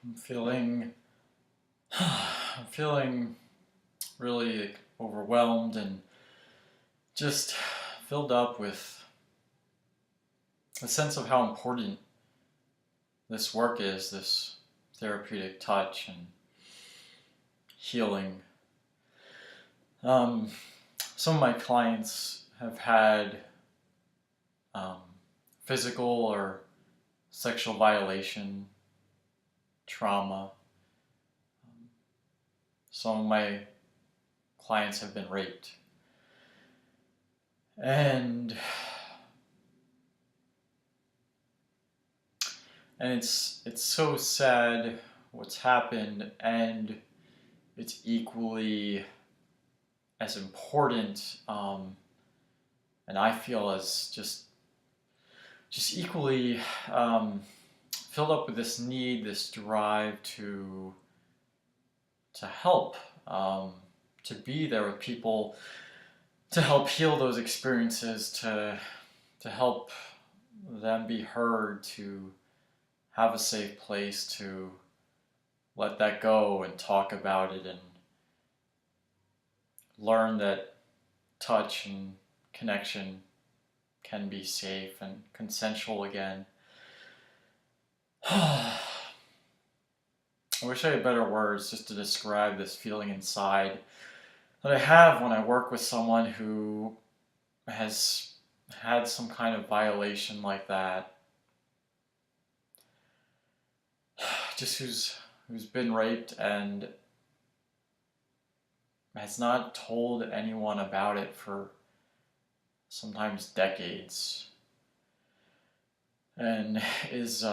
I'm feeling really overwhelmed and just filled up with a sense of how important this work is, this therapeutic touch and healing. Some of my clients have had physical or sexual violation, trauma. Some of my clients have been raped. And it's so sad what's happened, and it's equally as important, and I feel as just equally filled up with this need, this drive to help, to be there with people, to help heal those experiences, to help them be heard, to have a safe place to let that go and talk about it and learn that touch and connection can be safe and consensual again. I wish I had better words just to describe this feeling inside that I have when I work with someone who has had some kind of violation like that. Just who's been raped and has not told anyone about it for sometimes decades, and is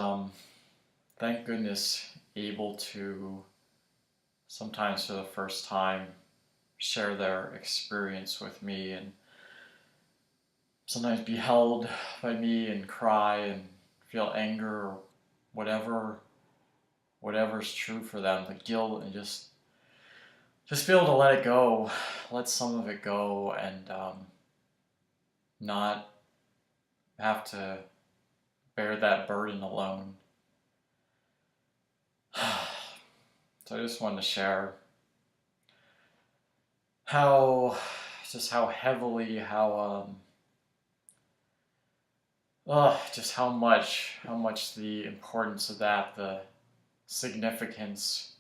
thank goodness able to sometimes for the first time share their experience with me, and sometimes be held by me and cry and feel anger or whatever's true for them, the guilt, and just be able to let it go, let some of it go, and not have to bear that burden alone. So I just wanted to share how heavily, just how much the importance of that, the significance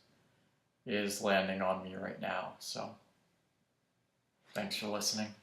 is landing on me right now. So thanks for listening.